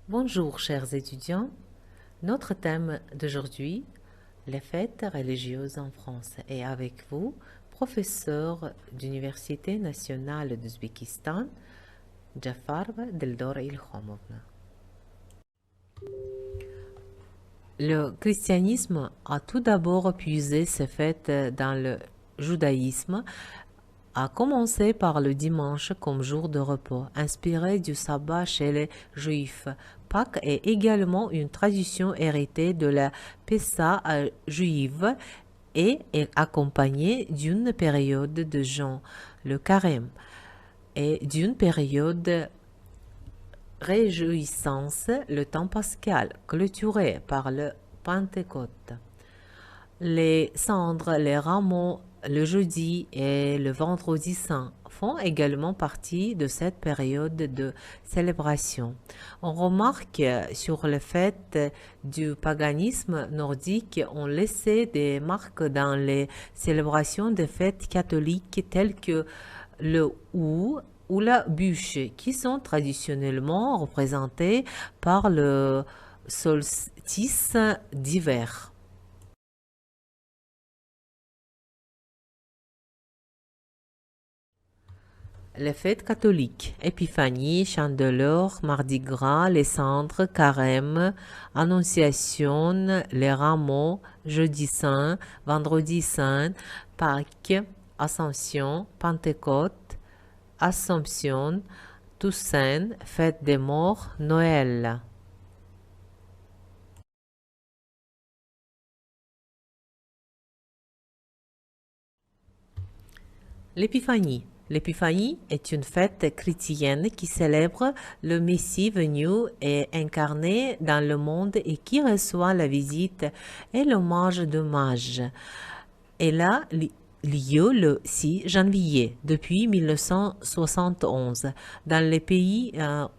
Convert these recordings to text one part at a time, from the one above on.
Bonjour chers étudiants, notre thème d'aujourd'hui, les fêtes religieuses en France, et avec vous, professeur d'Université nationale d'Ouzbékistan, Jafarba Deldor Ilkhomovna. Le christianisme a tout d'abord puisé ses fêtes dans le judaïsme, à commencer par le dimanche comme jour de repos, inspiré du sabbat chez les juifs. Pâques est également une tradition héritée de la Pessa juive et est accompagnée d'une période de jeûne, le carême, et d'une période réjouissance, le temps pascal, clôturé par le Pentecôte. Les cendres, les rameaux, le jeudi et le vendredi saint font également partie de cette période de célébration. On remarque sur les fêtes du paganisme nordique ont laissé des marques dans les célébrations des fêtes catholiques telles que le ou la bûche, qui sont traditionnellement représentées par le solstice d'hiver. Les fêtes catholiques, Épiphanie, Chandeleur, Mardi Gras, les cendres, Carême, Annonciation, les rameaux, Jeudi Saint, Vendredi Saint, Pâques, Ascension, Pentecôte, Assomption, Toussaint, Fête des Morts, Noël. L'Épiphanie. L'Épiphanie est une fête chrétienne qui célèbre le Messie venu et incarné dans le monde et qui reçoit la visite et l'hommage de mages. Elle a lieu le 6 janvier depuis 1971. Dans les pays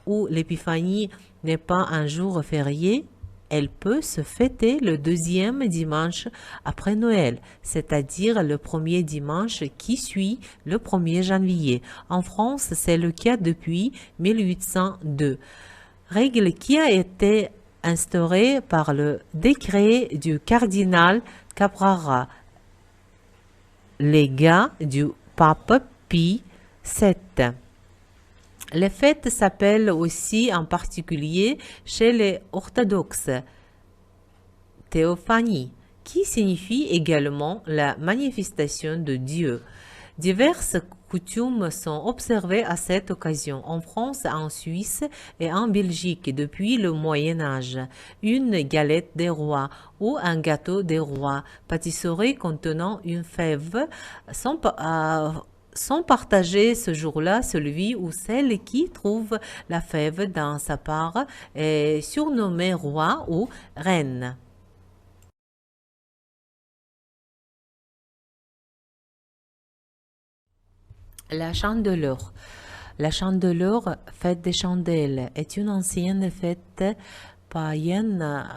où l'Épiphanie n'est pas un jour férié, elle peut se fêter le deuxième dimanche après Noël, c'est-à-dire le premier dimanche qui suit le 1er janvier. En France, c'est le cas depuis 1802. Règle qui a été instaurée par le décret du cardinal Cabrara, légat du pape Pie VII. Les fêtes s'appellent aussi en particulier chez les orthodoxes théophanie, qui signifie également la manifestation de Dieu. Diverses coutumes sont observées à cette occasion en France, en Suisse et en Belgique depuis le Moyen Âge. Une galette des rois ou un gâteau des rois, pâtisserie contenant une fève, sont partagés ce jour-là. Celui ou celle qui trouve la fève dans sa part est surnommé roi ou reine. La Chandeleur. La Chandeleur, fête des chandelles, est une ancienne fête païenne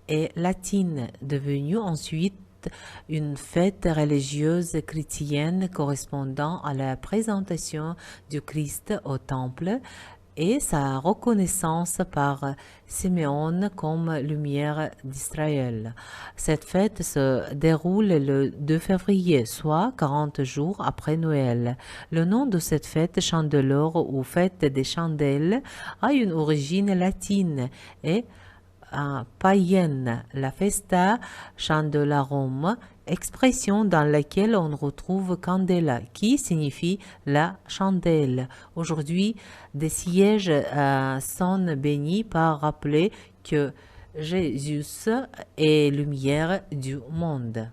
et latine, devenue ensuite une fête religieuse chrétienne correspondant à la présentation du Christ au temple et sa reconnaissance par Simeon comme lumière d'Israël. Cette fête se déroule le 2 février, soit 40 jours après Noël. Le nom de cette fête, Chandeleur ou fête des chandelles, a une origine latine et païenne, la Festa Candelarum, expression dans laquelle on retrouve candela, qui signifie la chandelle. Aujourd'hui, des sièges sont bénis par rappeler que Jésus est lumière du monde.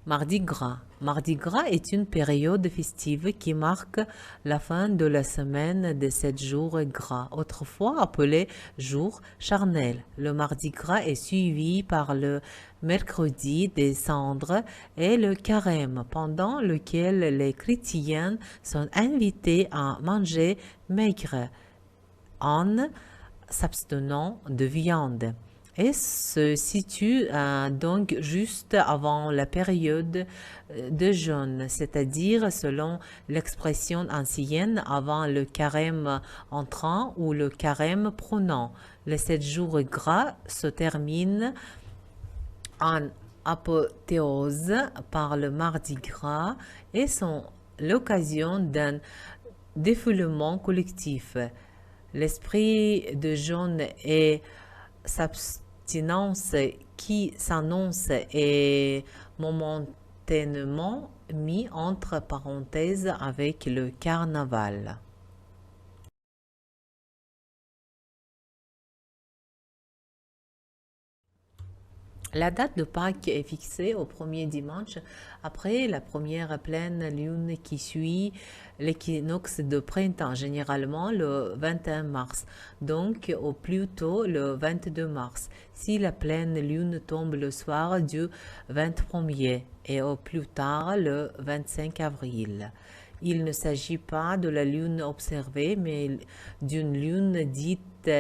Mardi Gras. Mardi Gras est une période festive qui marque la fin de la semaine des 7 jours gras, autrefois appelé jour charnel. Le Mardi Gras est suivi par le mercredi des cendres et le carême, pendant lequel les chrétiens sont invités à manger maigre en s'abstenant de viande. et se situe donc juste avant la période de jeûne, c'est-à-dire selon l'expression ancienne avant le carême entrant ou le carême prenant. Les 7 jours gras se terminent en apothéose par le mardi gras et sont l'occasion d'un défoulement collectif. L'esprit de jeûne et s'abstinence qui s'annonce est momentanément mis entre parenthèses avec le carnaval. La date de Pâques est fixée au premier dimanche après la première pleine lune qui suit l'équinoxe de printemps, généralement le 21 mars, donc au plus tôt le 22 mars, si la pleine lune tombe le soir du 21er et au plus tard le 25 avril. Il ne s'agit pas de la lune observée, mais d'une lune dite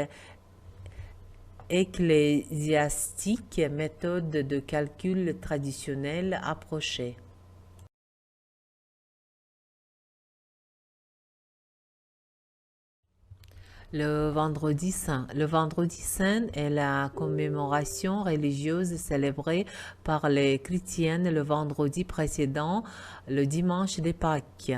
ecclésiastique, méthode de calcul traditionnelle approchée. Le Vendredi saint. Le Vendredi saint est la commémoration religieuse célébrée par les chrétiens le vendredi précédent le dimanche des Pâques.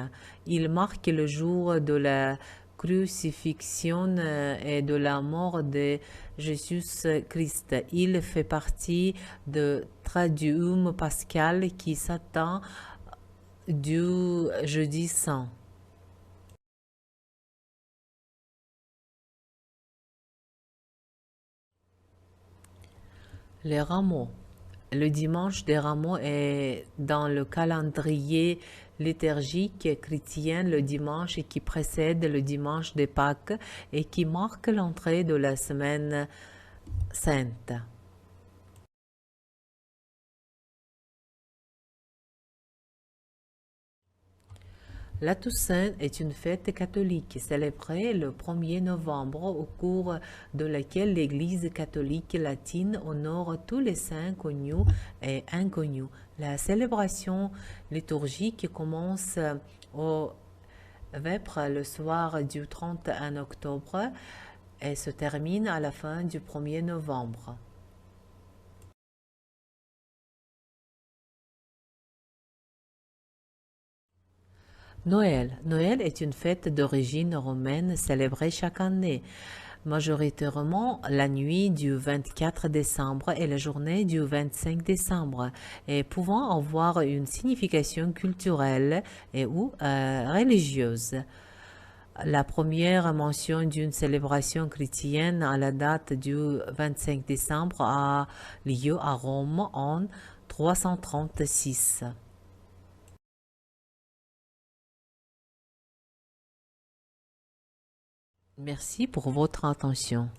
Il marque le jour de la crucifixion et de la mort de Jésus-Christ. Il fait partie du Triduum pascal qui s'attend du jeudi saint. Les rameaux. Le dimanche des rameaux est dans le calendrier liturgique chrétien le dimanche qui précède le dimanche de Pâques et qui marque l'entrée de la semaine sainte. La Toussaint est une fête catholique célébrée le 1er novembre au cours de laquelle l'Église catholique latine honore tous les saints connus et inconnus. La célébration liturgique commence au Vêpres le soir du 31 octobre et se termine à la fin du 1er novembre. Noël. Noël est une fête d'origine romaine célébrée chaque année, majoritairement la nuit du 24 décembre et la journée du 25 décembre, et pouvant avoir une signification culturelle et ou religieuse. La première mention d'une célébration chrétienne à la date du 25 décembre a lieu à Rome en 336. Merci pour votre attention.